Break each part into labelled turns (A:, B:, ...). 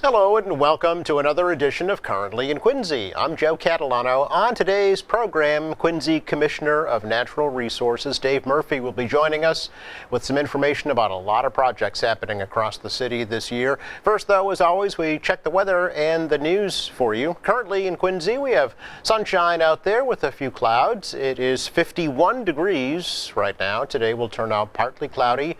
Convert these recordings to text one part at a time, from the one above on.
A: Hello and welcome to another edition of Currently in Quincy. I'm Joe Catalano. On today's program, Quincy Commissioner of Natural Resources Dave Murphy will be joining us with some information about a lot of projects happening across the city this year. First, though, as always, we check the weather and the news for you. Currently in Quincy, we have sunshine out there with a few clouds. It is 51 degrees right now. Today will turn out partly cloudy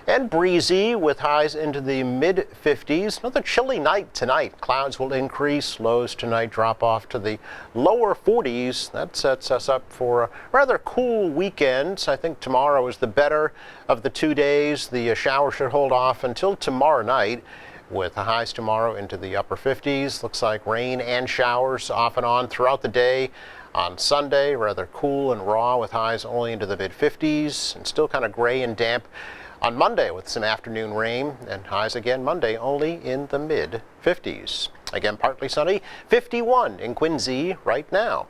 A: and breezy with highs into the mid-50s. Another chilly night tonight. Clouds will increase. Lows tonight drop off to the lower 40s. That sets us up for a rather cool weekend. I think tomorrow is the better of the 2 days. The shower should hold off until tomorrow night, with the highs tomorrow into the upper 50s. Looks like rain and showers off and on throughout the day. On Sunday, rather cool and raw with highs only into the mid-50s, and still kind of gray and damp on Monday with some afternoon rain, and highs again Monday only in the mid-50s. Again, partly sunny, 51 in Quincy right now.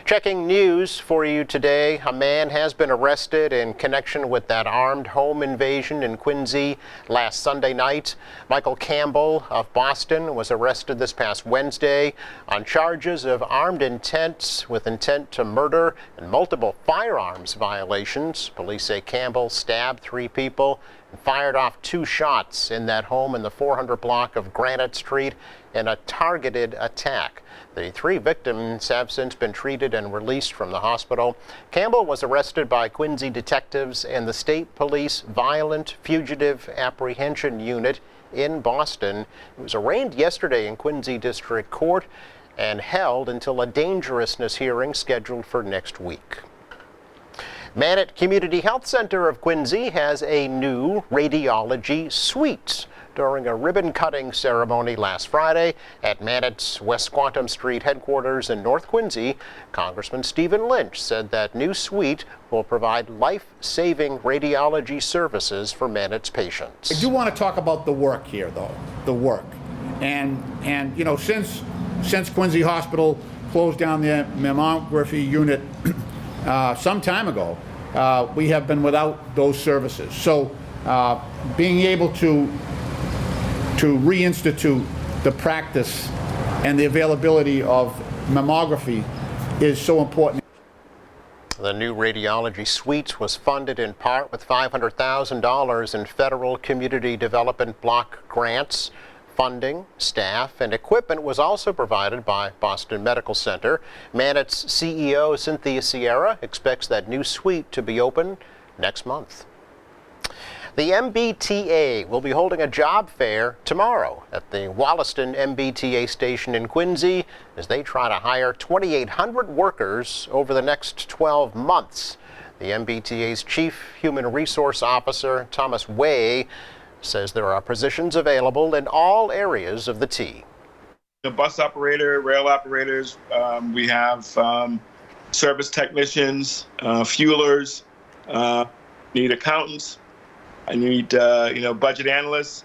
A: Checking news for you today, a man has been arrested in connection with that armed home invasion in Quincy last Sunday night. Michael Campbell of Boston was arrested this past Wednesday on charges of armed intent with intent to murder and multiple firearms violations. Police say Campbell stabbed 3 people and fired off 2 shots in that home in the 400 block of Granite Street in a targeted attack. The 3 victims have since been treated and released from the hospital. Campbell was arrested by Quincy detectives and the State Police Violent Fugitive Apprehension Unit in Boston. He was arraigned yesterday in Quincy District Court and held until a dangerousness hearing scheduled for next week. Mannett Community Health Center of Quincy has a new radiology suite. During a ribbon-cutting ceremony last Friday at Mannett's West Quantum Street headquarters in North Quincy, Congressman Stephen Lynch said that new suite will provide life-saving radiology services for Mannett's patients.
B: I do want to talk about the work here, though, the work. And you know, since Quincy Hospital closed down their mammography unit some time ago, we have been without those services. So being able to reinstitute the practice and the availability of mammography is so important.
A: The new radiology suite was funded in part with $500,000 in federal community development block grants. Funding, staff, and equipment was also provided by Boston Medical Center. Mannett's CEO Cynthia Sierra expects that new suite to be open next month. The MBTA will be holding a job fair tomorrow at the Wollaston MBTA station in Quincy as they try to hire 2,800 workers over the next 12 months. The MBTA's Chief Human Resource Officer, Thomas Way, says there are positions available in all areas of the T.
C: The bus operator, rail operators, we have service technicians, fuelers, need accountants. I need, budget analysts.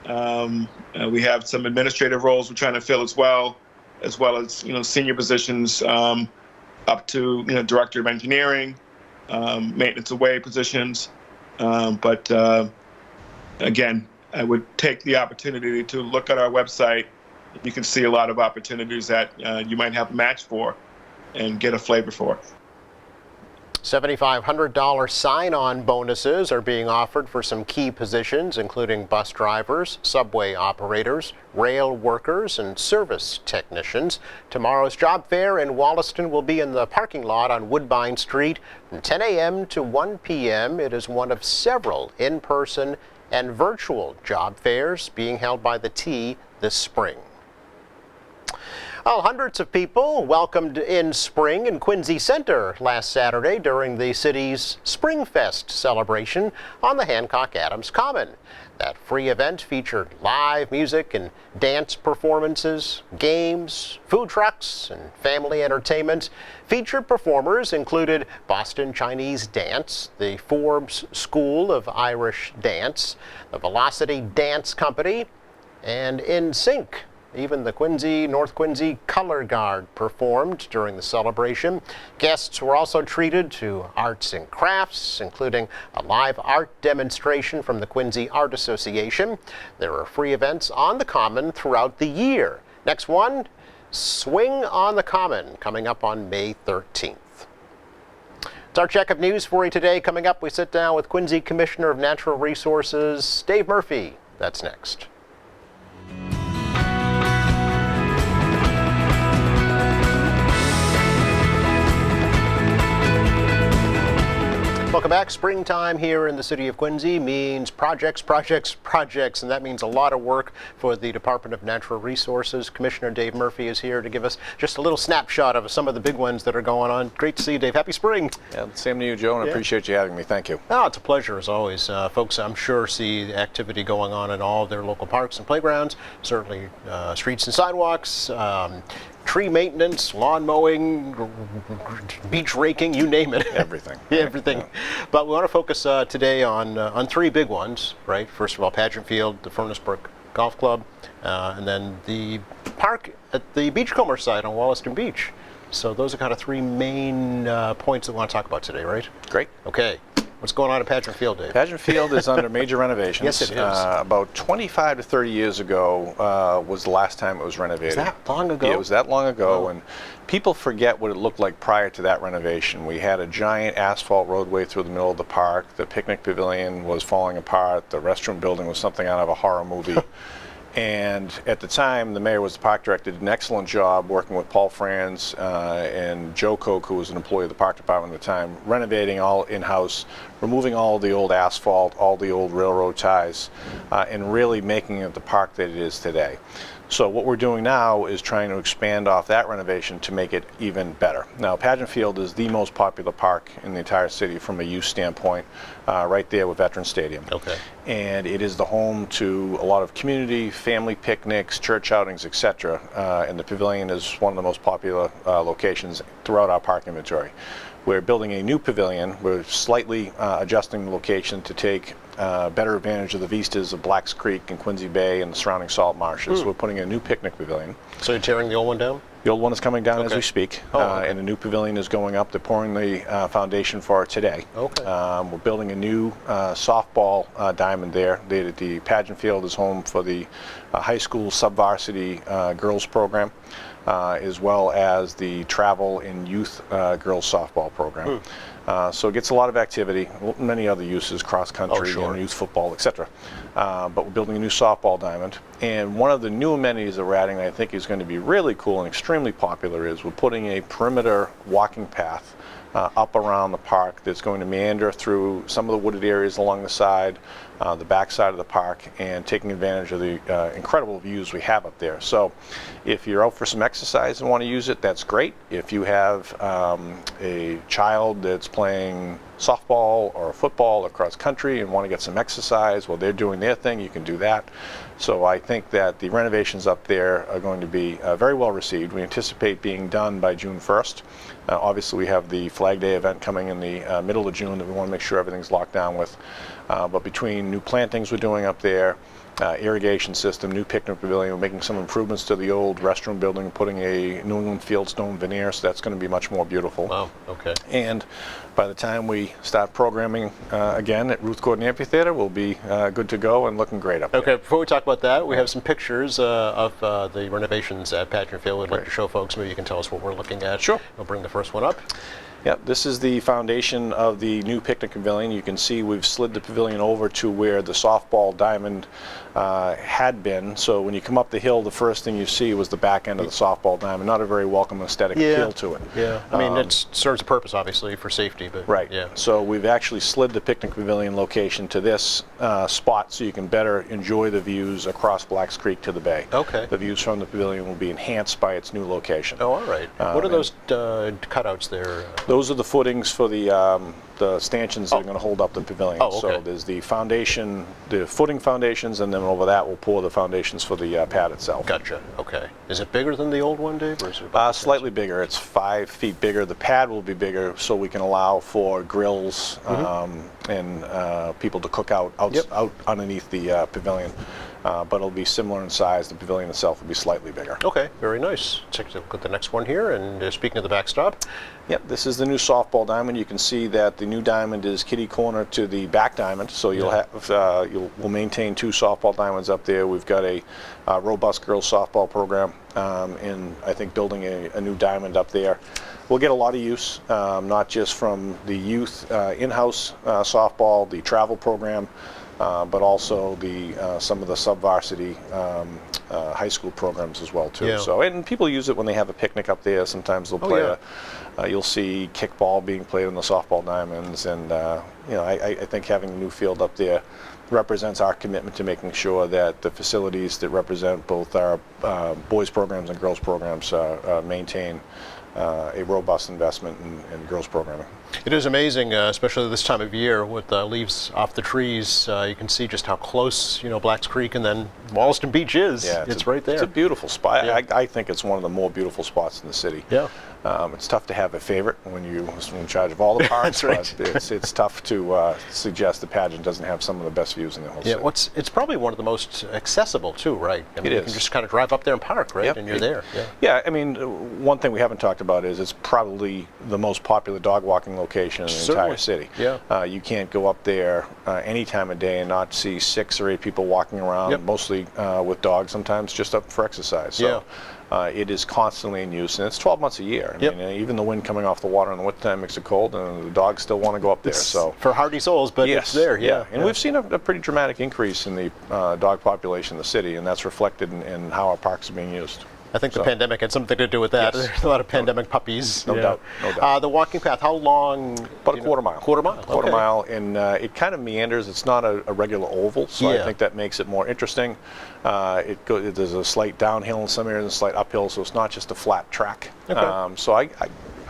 C: We have some administrative roles we're trying to fill as well as, senior positions up to, director of engineering, maintenance away positions. Again, I would take the opportunity to look at our website. You can see a lot of opportunities that you might have a match for and get a flavor for.
A: $7,500 sign-on bonuses are being offered for some key positions, including bus drivers, subway operators, rail workers, and service technicians. Tomorrow's job fair in Wollaston will be in the parking lot on Woodbine Street from 10 a.m. to 1 p.m. It is one of several in-person and virtual job fairs being held by the T this spring. Well, hundreds of people welcomed in spring in Quincy Center last Saturday during the city's Springfest celebration on the Hancock Adams Common. That free event featured live music and dance performances, games, food trucks, and family entertainment. Featured performers included Boston Chinese Dance, the Forbes School of Irish Dance, the Velocity Dance Company, and NSYNC. Even the North Quincy Color Guard performed during the celebration. Guests were also treated to arts and crafts, including a live art demonstration from the Quincy Art Association. There are free events on the Common throughout the year. Next one, Swing on the Common, coming up on May 13th. It's our check of news for you today. Coming up, we sit down with Quincy Commissioner of Natural Resources, Dave Murphy. That's next. Welcome back. Springtime here in the city of Quincy means projects, and that means a lot of work for the Department of Natural Resources. Commissioner Dave Murphy is here to give us just a little snapshot of some of the big ones that are going on. Great to see you, Dave. Happy spring.
D: Yeah, same to you, Joe, and I appreciate you having me. Thank you.
A: Oh, it's a pleasure as always. Folks, I'm sure, see the activity going on in all of their local parks and playgrounds, certainly streets and sidewalks. Tree maintenance, lawn mowing, beach raking, you name it.
D: Everything.
A: Everything. Yeah. But we want to focus today on three big ones, right? First of all, Pageant Field, the Furnace Brook Golf Club, and then the park at the Beachcomber site on Wollaston Beach. So those are kind of three main points that we want to talk about today, right?
D: Great.
A: Okay. What's going on at Pageant Field, Dave?
D: Pageant Field is under major renovations.
A: Yes, it is.
D: About 25 to 30 years ago was the last time it was renovated.
A: Is that long ago?
D: Yeah, it was that long ago,
A: Oh.
D: and people forget what it looked like prior to that renovation. We had a giant asphalt roadway through the middle of the park. The picnic pavilion was falling apart. The restroom building was something out of a horror movie. And at the time, the mayor was the park director, did an excellent job working with Paul Franz and Joe Koch, who was an employee of the park department at the time, renovating all in-house, removing all the old asphalt, all the old railroad ties, and really making it the park that it is today. So what we're doing now is trying to expand off that renovation to make it even better. Now, Pageant Field is the most popular park in the entire city from a use standpoint, right there with Veterans Stadium.
A: Okay.
D: And it is the home to a lot of community, family picnics, church outings, etc. And the pavilion is one of the most popular locations throughout our park inventory. We're building a new pavilion. We're slightly adjusting the location to take better advantage of the vistas of Blacks Creek and Quincy Bay and the surrounding salt marshes. We're putting a new picnic pavilion.
A: So you're tearing the old one down?
D: The old one is coming down as
A: Okay.
D: we speak,
A: Okay.
D: and a new pavilion is going up. They're pouring the foundation for it today.
A: Okay.
D: We're building a new softball diamond there. The Pageant Field is home for the high school sub-varsity girls program, as well as the travel and youth girls softball program. So it gets a lot of activity, many other uses, cross-country,
A: sure.
D: and youth football, etc. But we're building a new softball diamond. And one of the new amenities that we're adding that I think is going to be really cool and extremely popular is we're putting a perimeter walking path up around the park that's going to meander through some of the wooded areas along the side, the back side of the park, and taking advantage of the incredible views we have up there. So if you're out for some exercise and want to use it, that's great. If you have a child that's playing softball or football or cross country and want to get some exercise while they're doing their thing, you can do that. So I think that the renovations up there are going to be very well received. We anticipate being done by June 1st. Obviously, we have the Flag Day event coming in the middle of June that we want to make sure everything's locked down with. But between new plantings we're doing up there, irrigation system, new picnic pavilion, we're making some improvements to the old restroom building, putting a New England fieldstone veneer, so that's going to be much more beautiful.
A: Wow, okay.
D: And by the time we start programming again at Ruth Gordon Amphitheater, we'll be good to go and looking great up there.
A: Okay, before we talk about that, we have some pictures of the renovations at Pageant Field. We'd like to show folks. Maybe you can tell us what we're looking at.
D: Sure.
A: We'll bring the first one up.
D: Yep, this is the foundation of the new picnic pavilion. You can see we've slid the pavilion over to where the softball diamond had been. So when you come up the hill, the first thing you see was the back end of the softball diamond. Not a very welcome aesthetic appeal to it.
A: Yeah, I mean, it serves a purpose, obviously, for safety, but
D: Right.
A: yeah.
D: So we've actually slid the picnic pavilion location to this spot so you can better enjoy the views across Blacks Creek to the bay.
A: Okay.
D: The views from the pavilion will be enhanced by its new location.
A: Oh, all right. What are those cutouts there?
D: Those are the footings for the stanchions that are going to hold up the pavilion.
A: Oh, okay.
D: So there's the foundation, the footing foundations, and then over that we'll pour the foundations for the pad itself.
A: Gotcha. Okay. Is it bigger than the old one, Dave? Or is it about the same?
D: Slightly bigger. It's 5 feet bigger. The pad will be bigger so we can allow for grills and people to cook out
A: Yep.
D: out underneath the pavilion. but it'll be similar in size. The pavilion itself will be slightly bigger.
A: Okay, very nice. Let's take a look at the next one here. And speaking of the backstop,
D: Yep, this is the new softball diamond. You can see that the new diamond is kitty corner to the back diamond, so you'll have we'll maintain 2 softball diamonds up there. We've got a robust girls softball program, and I think building a new diamond up there. We'll get a lot of use, not just from the youth in-house softball, the travel program, but also some of the sub-varsity high school programs as well too.
A: Yeah.
D: So, and people use it when they have a picnic up there. Sometimes they'll play you'll see kickball being played on the softball diamonds, and I think having a new field up there represents our commitment to making sure that the facilities that represent both our boys programs and girls programs maintain a robust investment in girls programming.
A: it is amazing, especially this time of year with leaves off the trees. You can see just how close, Blacks Creek and then Wollaston Beach is.
D: Yeah,
A: it's right there.
D: It's a beautiful spot.
A: Yeah.
D: I think it's one of the more beautiful spots in the city.
A: Yeah.
D: It's tough to have a favorite when you're in charge of all the parks.
A: That's right.
D: But it's tough to suggest the pageant doesn't have some of the best views in the whole
A: Yeah,
D: city.
A: it's probably one of the most accessible too, right? I mean,
D: It
A: you
D: is.
A: can just kind of drive up there and park, right?
D: Yep.
A: And you're there. Yeah.
D: Yeah, I mean, one thing we haven't talked about is it's probably the most popular dog walking location in the
A: Certainly.
D: entire city.
A: Yeah.
D: You can't go up there any time of day and not see 6 or 8 people walking around,
A: Yep.
D: mostly with dogs, sometimes just up for exercise. So it is constantly in use, and it's 12 months a year. I
A: Yep.
D: mean, even the wind coming off the water in the wintertime makes it cold, and the dogs still want to go up there. So
A: for hardy souls, but
D: yes,
A: it's there. Yeah.
D: And we've seen a pretty dramatic increase in the dog population in the city, and that's reflected in how our parks are being used.
A: I think the
D: So-
A: pandemic had something to do with that.
D: Yes.
A: There's a lot of pandemic puppies.
D: No
A: yeah.
D: doubt, no doubt.
A: The walking path, how long?
D: About a quarter mile.
A: Quarter mile.
D: Quarter
A: okay.
D: mile, and it kind of meanders. It's not a regular oval, so
A: Yeah.
D: I think that makes it more interesting. There's a slight downhill in some areas and a slight uphill, so it's not just a flat track.
A: Okay.
D: So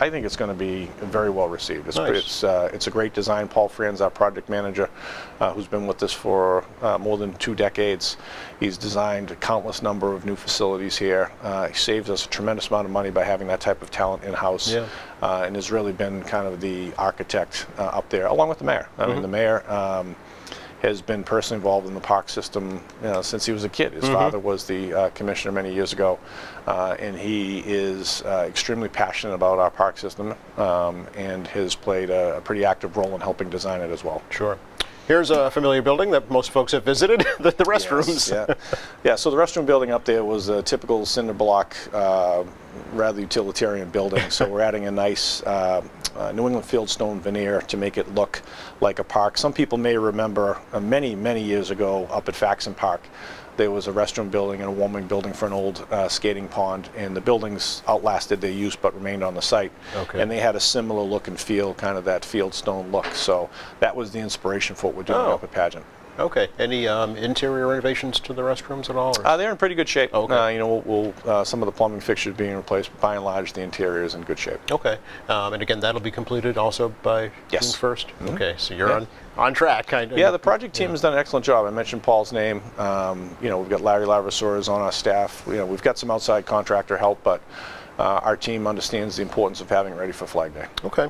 D: I think it's going to be very well received.
A: Nice.
D: It's a great design. Paul Franz, our project manager, who's been with us for more than 2 decades. He's designed a countless number of new facilities here. He saves us a tremendous amount of money by having that type of talent in-house,
A: Yeah.
D: and has really been kind of the architect up there, along with the mayor. I mean, the mayor has been personally involved in the park system since he was a kid. His father was the commissioner many years ago, and he is extremely passionate about our park system and has played a pretty active role in helping design it as well.
A: Sure. Here's a familiar building that most folks have visited, the restrooms.
D: Yes, yeah. So the restroom building up there was a typical cinder block, rather utilitarian building. So we're adding a nice New England fieldstone veneer to make it look like a park. Some people may remember many years ago up at Faxon Park, there was a restroom building and a warming building for an old skating pond, and the buildings outlasted their use but remained on the site.
A: Okay.
D: And they had a similar look and feel, kind of that fieldstone look. So that was the inspiration for what we're doing
A: Oh.
D: up at Pageant.
A: Okay. Any interior renovations to the restrooms at all? Or?
D: They're in pretty good shape.
A: Okay.
D: We'll some of the plumbing fixtures being replaced, but by and large, the interior is in good shape.
A: Okay. And again, that'll be completed also by
D: Yes.
A: June 1st? Okay, so you're on track, kind of.
D: Yeah, the project team has done an excellent job. I mentioned Paul's name. We've got Larry Lavasores on our staff. We've got some outside contractor help, but our team understands the importance of having it ready for Flag Day.
A: Okay.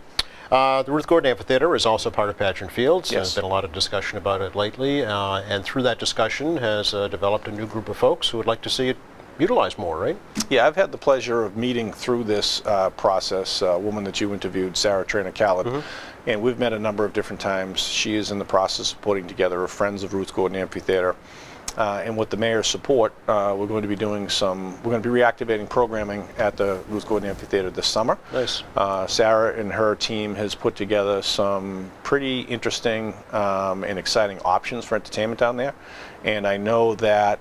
A: The Ruth Gordon Amphitheater is also part of Pageant Fields.
D: Yes.
A: There's been a lot of discussion about it lately, and through that discussion has developed a new group of folks who would like to see it utilized more, right?
D: Yeah, I've had the pleasure of meeting through this process a woman that you interviewed, Sarah Trainer Khaled, and we've met a number of different times. She is in the process of putting together a Friends of Ruth Gordon Amphitheater. And with the mayor's support, we're going to be reactivating programming at the Ruth Gordon Amphitheater this summer.
A: Nice.
D: Sarah and her team has put together some pretty interesting and exciting options for entertainment down there. And I know that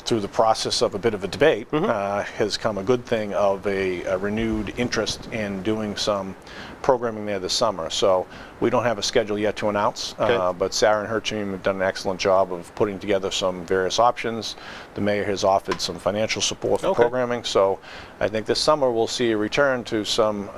D: through the process of a bit of a debate has come a good thing of a renewed interest in doing some programming there this summer. So we don't have a schedule yet to announce,
A: Okay.
D: but Sarah and her team have done an excellent job of putting together some various options. The mayor has offered some financial support for
A: Okay.
D: programming, so I think this summer we'll see a return to some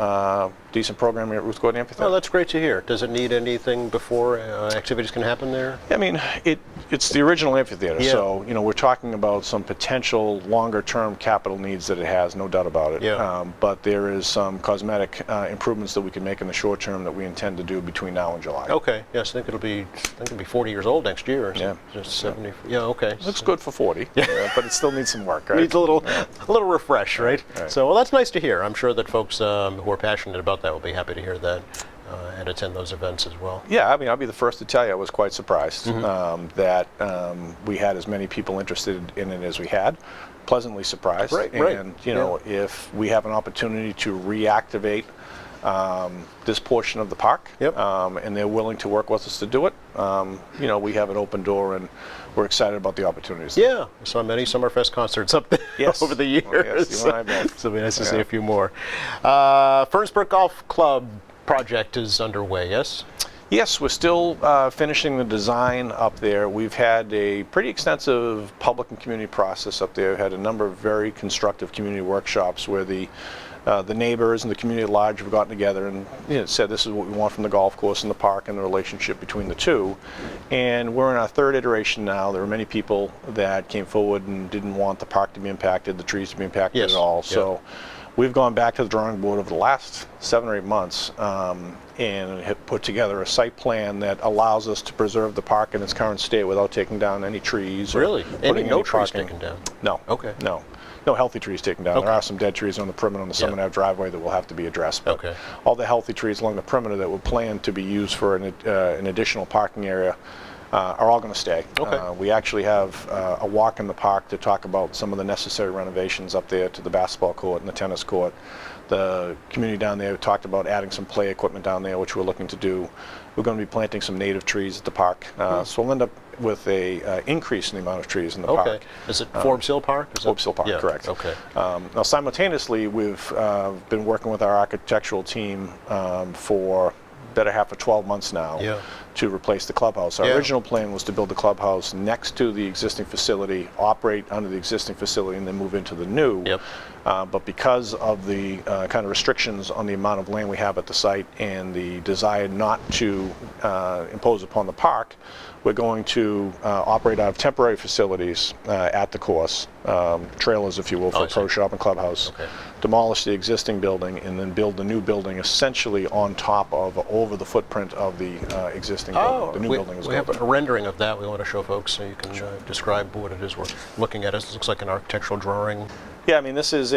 D: decent programming at Ruth Gordon Amphitheater.
A: Well, that's great to hear. Does it need anything before activities can happen there?
D: I mean, it's the original amphitheater.
A: Yeah.
D: So, we're talking about some potential longer-term capital needs that it has, no doubt about it.
A: Yeah.
D: But there is some cosmetic improvements that we can make in the short term that we intend to do between now and July.
A: Okay. Yes, I think it'll be 40 years old next year. Or
D: Yeah.
A: Just 70. Yeah. Okay.
D: Looks good for 40, but it still needs some work, right?
A: Needs a little refresh, right?
D: Right.
A: So, well, that's nice to hear. I'm sure that folks who are passionate about that will be happy to hear that and attend those events as well.
D: Yeah, I mean, I'll be the first to tell you I was quite surprised
A: Mm-hmm.
D: that we had as many people interested in it as we had. Pleasantly surprised.
A: Right,
D: and,
A: right.
D: if we have an opportunity to reactivate this portion of the park,
A: Yep.
D: and they're willing to work with us to do it, we have an open door and we're excited about the opportunities.
A: Yeah, I saw many Summerfest concerts up there
D: Yes.
A: over the years.
D: Oh, yes, you and I both.
A: So it'll be nice to see
D: Yeah.
A: a few more. Fernsbrook Golf Club project is underway, yes?
D: Yes, we're still finishing the design up there. We've had a pretty extensive public and community process up there. We've had a number of very constructive community workshops where the neighbors and the community at large have gotten together and said this is what we want from the golf course and the park and the relationship between the two. And we're in our third iteration now. There were many people that came forward and didn't want the park to be impacted, the trees to be impacted
A: Yes.
D: at all.
A: Yeah.
D: So we've gone back to the drawing board over the last 7 or 8 months and have put together a site plan that allows us to preserve the park in its current state without taking down any trees. Or
A: Really?
D: putting
A: No trees
D: parking.
A: taken down?
D: No.
A: Okay.
D: No healthy trees taken down.
A: Okay.
D: There are some dead trees on the perimeter on the Summit
A: Yeah.
D: Ave driveway that will have to be addressed. But
A: Okay.
D: all the healthy trees along the perimeter that were planned to be used for an additional parking area are all going to stay.
A: Okay.
D: We actually have a walk in the park to talk about some of the necessary renovations up there to the basketball court and the tennis court. The community down there talked about adding some play equipment down there, which we're looking to do. We're going to be planting some native trees at the park. So we'll end up with a increase in the amount of trees in the
A: Okay.
D: park.
A: Is it Forbes Hill Park? Is
D: Forbes Hill Park,
A: yeah.
D: correct.
A: Okay.
D: Now, simultaneously, we've been working with our architectural team for better half of 12 months now
A: Yeah.
D: to replace the clubhouse. Our
A: Yeah.
D: original plan was to build the clubhouse next to the existing facility, operate under the existing facility, and then move into the new.
A: Yep.
D: But because of the kind of restrictions on the amount of land we have at the site and the desire not to impose upon the park, we're going to operate out of temporary facilities at the course, trailers, if you will, for
A: I
D: a pro
A: see.
D: shop and clubhouse,
A: Okay.
D: demolish the existing building, and then build the new building essentially on top of, over the footprint of the existing building. The new building is
A: we have
D: going
A: a rendering of that we want to show folks so you can describe what it is we're looking at. It looks like an architectural drawing.
D: Yeah, I mean, this is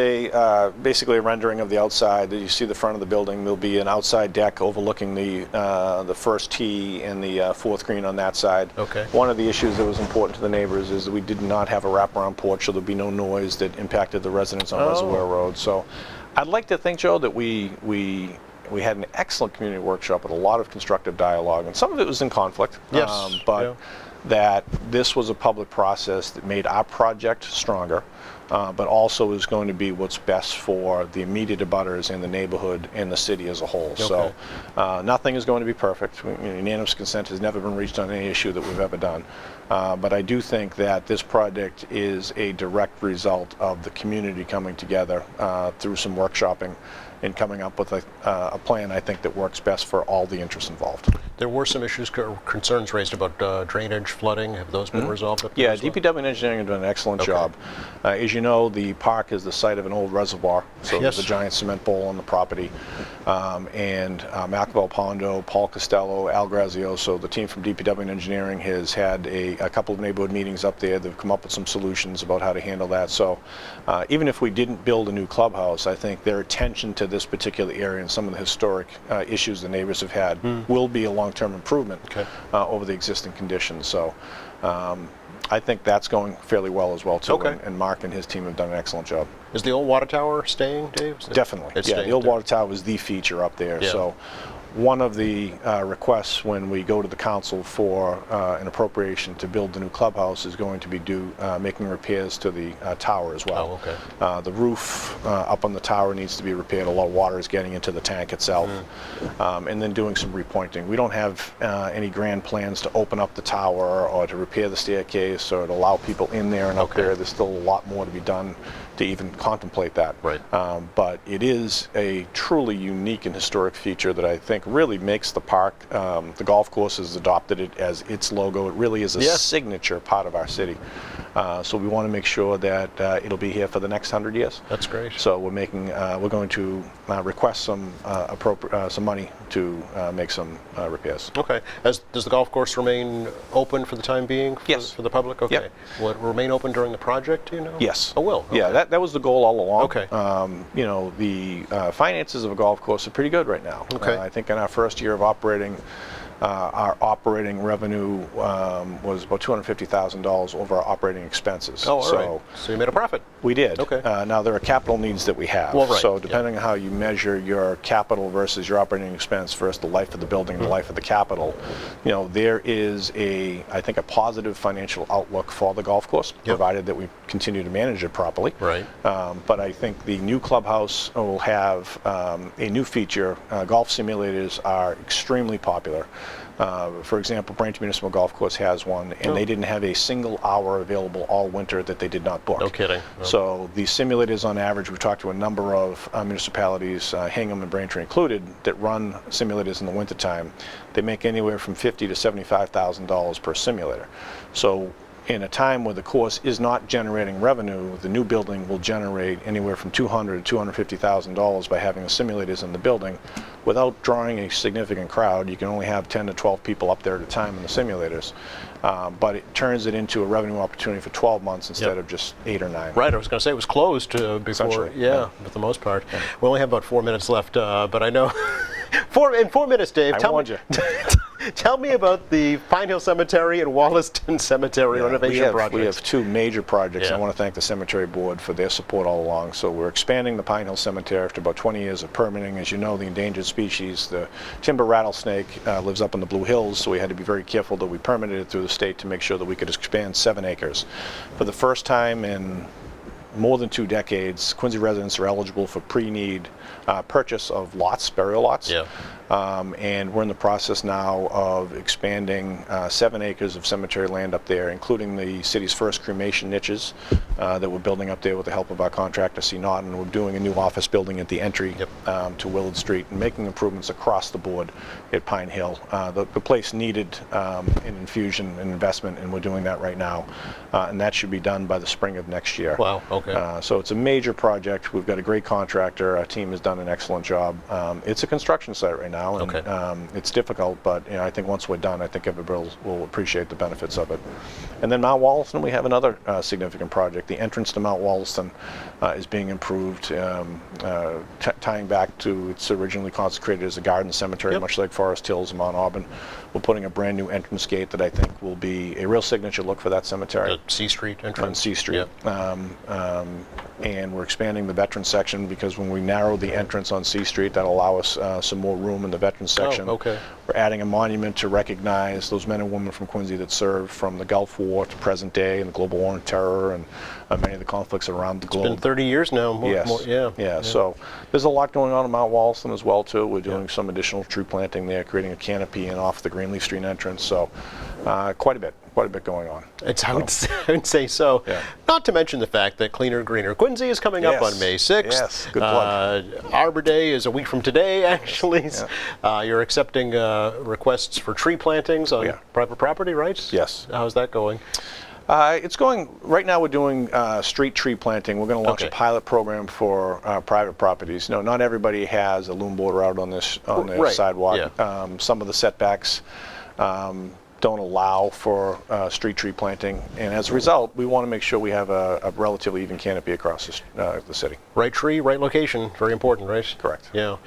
D: basically a rendering of the outside. You see the front of the building. There'll be an outside deck overlooking the first tee and the fourth green on that side.
A: Okay.
D: One of the issues that was important to the neighbors is that we did not have a wraparound porch, so there'd be no noise that impacted the residents on Reservoir Road. So I'd like to think, Joe, that we had an excellent community workshop with a lot of constructive dialogue, and some of it was in conflict.
A: Yes,
D: But
A: yeah.
D: that this was a public process that made our project stronger, but also is going to be what's best for the immediate abutters and the neighborhood and the city as a whole. So nothing is going to be perfect. Unanimous consent has never been reached on any issue that we've ever done. But I do think that this project is a direct result of the community coming together through some workshopping and coming up with a plan, I think, that works best for all the interests involved.
A: There were some issues, concerns raised about drainage, flooding. Have those been resolved up there
D: Yeah,
A: as well?
D: DPW and engineering have done an excellent
A: Okay.
D: job. As you know, the park is the site of an old reservoir, so there's a
A: Yes.
D: giant cement bowl on the property. And Macabel Pondo, Paul Costello, Al Grazioso, the team from DPW and engineering has had a couple of neighborhood meetings up there. They've come up with some solutions about how to handle that. So even if we didn't build a new clubhouse, I think their attention to this particular area and some of the historic issues the neighbors have had will be a long-term improvement
A: Okay.
D: over the existing conditions. So I think that's going fairly well as well, too.
A: Okay.
D: And Mark and his team have done an excellent job.
A: Is the old water tower staying, Dave?
D: Definitely.
A: It's
D: Yeah,
A: staying
D: the old
A: there.
D: water tower is the feature up there.
A: Yeah.
D: So one of the requests when we go to the council for an appropriation to build the new clubhouse is going to be making repairs to the tower as well.
A: Oh, okay.
D: The roof up on the tower needs to be repaired. A lot of water is getting into the tank itself. And then doing some repointing. We don't have any grand plans to open up the tower or to repair the staircase or to allow people in there and up
A: Okay.
D: there. There's still a lot more to be done to even contemplate that.
A: Right.
D: But it is a truly unique and historic feature that I think think really makes the park. The golf course has adopted it as its logo. It really is a
A: Yes.
D: signature part of our city. So we want to make sure that it'll be here for the next 100 years.
A: That's great.
D: So we're going to request some money to make some repairs.
A: Okay. Does the golf course remain open for the time being?
D: Yes.
A: For the public? Okay.
D: Yep.
A: Will it remain open during the project, do you know?
D: Yes.
A: Oh, will?
D: Yeah,
A: Okay.
D: that was the goal all along.
A: Okay.
D: The finances of a golf course are pretty good right now.
A: Okay.
D: I think in our first year of operating, our operating revenue was about $250,000 over our operating expenses.
A: Oh, all right. So you made a profit.
D: We did.
A: Okay.
D: Now there are capital needs that we have.
A: Well, right,
D: So
A: yeah.
D: depending on how you measure your capital versus your operating expense versus the life of the building,
A: Mm-hmm.
D: the life of the capital, there is I think a positive financial outlook for the golf course, provided that we continue to manage it properly.
A: Right.
D: But I think the new clubhouse will have a new feature. Golf simulators are extremely popular. For example, Braintree Municipal Golf Course has one, and they didn't have a single hour available all winter that they did not book.
A: No kidding. No.
D: So the simulators, on average, we've talked to a number of municipalities, Hingham and Braintree included, that run simulators in the wintertime. They make anywhere from $50,000 to $75,000 per simulator. So in a time where the course is not generating revenue, the new building will generate anywhere from $200,000 to $250,000 by having the simulators in the building without drawing a significant crowd. You can only have 10 to 12 people up there at a time in the simulators. But it turns it into a revenue opportunity for 12 months instead of just 8 or 9.
A: Right, I was going to say it was closed before.
D: Essentially,
A: Yeah, for the most part. We only have about 4 minutes left, but I know. In 4 minutes, Dave.
D: I warned you.
A: Tell me about the Pine Hill Cemetery and Wollaston Cemetery renovation projects.
D: We have two major projects.
A: Yeah.
D: I want to thank the Cemetery Board for their support all along. So we're expanding the Pine Hill Cemetery after about 20 years of permitting. As you know, the endangered species, the timber rattlesnake, lives up in the Blue Hills, so we had to be very careful that we permitted it through the state to make sure that we could expand 7 acres. For the first time in more than 2 decades, Quincy residents are eligible for pre-need purchase of lots, burial lots.
A: Yeah.
D: And we're in the process now of expanding 7 acres of cemetery land up there, including the city's first cremation niches that we're building up there with the help of our contractor, C. Naughton. We're doing a new office building at the entry to Willard Street and making improvements across the board at Pine Hill. The place needed an infusion and investment, and we're doing that right now. And that should be done by the spring of next year.
A: Wow, okay.
D: So it's a major project. We've got a great contractor. Our team has done an excellent job. It's a construction site right now, and it's difficult, but I think once we're done, I think everybody will appreciate the benefits of it. And then Mount Wollaston, we have another significant project. The entrance to Mount Wollaston is being improved, tying back to it's originally consecrated as a garden cemetery, much like Forest Hills and Mount Auburn. We're putting a brand new entrance gate that I think will be a real signature look for that cemetery.
A: The C Street entrance.
D: On C Street.
A: Yep.
D: And we're expanding the veteran section because when we narrow the entrance on C Street, that'll allow us some more room in the veteran section.
A: okay.
D: We're adding a monument to recognize those men and women from Quincy that served from the Gulf War to present day and the global war on terror and many of the conflicts around the globe.
A: It's been 30 years now.
D: Yeah. So there's a lot going on in Mount Wollaston as well too. We're doing some additional tree planting there, creating a canopy and off the Greenleaf Street entrance. So quite a bit going on.
A: I would say so.
D: Yeah.
A: Not to mention the fact that Cleaner Greener Quincy is coming up on May 6th.
D: Yes, good plug.
A: Arbor Day is a week from today, actually. You're accepting requests for tree plantings on private property, right?
D: Yes.
A: How's that going?
D: It's going, right now we're doing street tree planting. We're going to launch a pilot program for private properties. Not everybody has a loom border out on their sidewalk.
A: Yeah.
D: Some of the setbacks don't allow for street tree planting, and as a result, we want to make sure we have a relatively even canopy across the city.
A: Right tree, right location, very important, right?
D: Correct.
A: Yeah.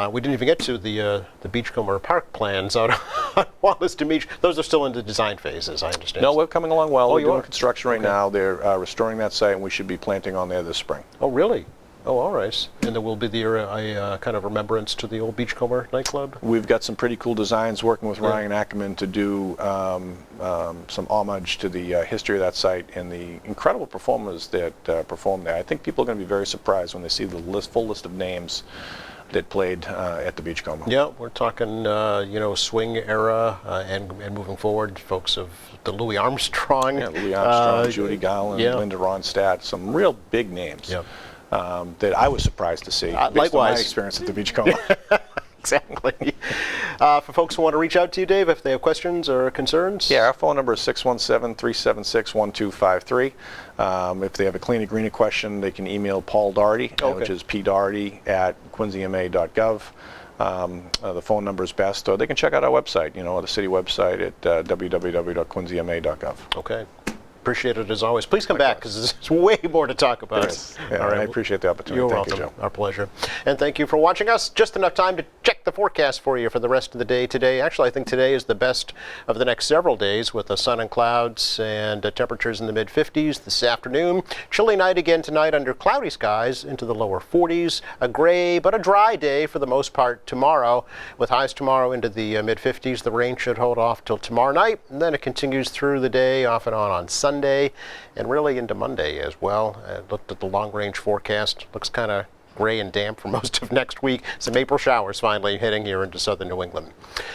A: We didn't even get to the Beachcomber Park plans out on Wollaston Beach. Those are still in the design phases, I understand.
D: No, we're coming along well. We're
A: you
D: doing
A: are?
D: construction right now. They're restoring that site, and we should be planting on there this spring.
A: Oh, really? Oh, all right. And there will be a kind of remembrance to the old Beachcomber nightclub?
D: We've got some pretty cool designs working with Ryan Ackerman to do some homage to the history of that site and the incredible performers that performed there. I think people are going to be very surprised when they see the full list of names that played at the Beachcomber.
A: Yeah, we're talking, swing era and moving forward, folks of the Louis Armstrong.
D: Yeah, Louis Armstrong, Judy Garland, Linda Ronstadt, some real big names.
A: Yep.
D: That I was surprised to see based on my
A: likewise.
D: experience at the Beachcomber.
A: Exactly. For folks who want to reach out to you, Dave, if they have questions or concerns?
D: Yeah, our phone number is 617-376-1253. If they have a Clean and Greener question, they can email Paul Doherty, which is pdoherty@quincyma.gov. The phone number is best, or they can check out our website, the city website at www.quincyma.gov.
A: Okay. Appreciate it as always. Please come back because there's way more to talk about.
D: Yes. Yeah, I appreciate the opportunity.
A: You're
D: Thank
A: welcome.
D: you, Joe.
A: Our pleasure. And thank you for watching us. Just enough time to check the forecast for you for the rest of the day today. Actually, I think today is the best of the next several days with the sun and clouds and temperatures in the mid-50s this afternoon. Chilly night again tonight under cloudy skies into the lower 40s. A gray but a dry day for the most part tomorrow, with highs tomorrow into the mid-50s. The rain should hold off till tomorrow night, and then it continues through the day off and on Sunday and really into Monday as well. I looked at the long-range forecast. Looks kind of gray and damp for most of next week. Some April showers finally heading here into southern New England.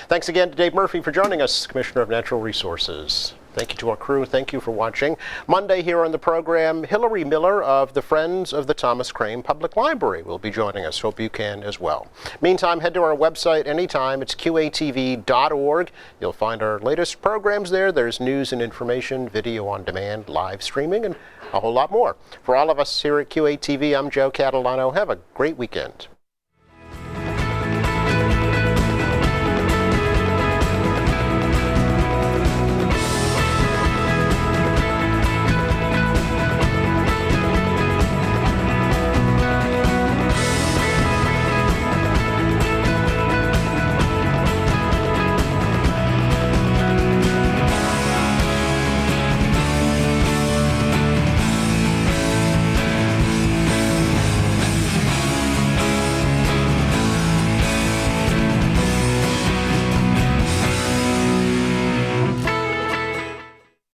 A: Thanks again to Dave Murphy for joining us, Commissioner of Natural Resources. Thank you to our crew. Thank you for watching. Monday here on the program, Hillary Miller of the Friends of the Thomas Crane Public Library will be joining us. Hope you can as well. Meantime, head to our website anytime. It's qatv.org. You'll find our latest programs there. There's news and information, video on demand, live streaming, and a whole lot more. For all of us here at QATV, I'm Joe Catalano. Have a great weekend.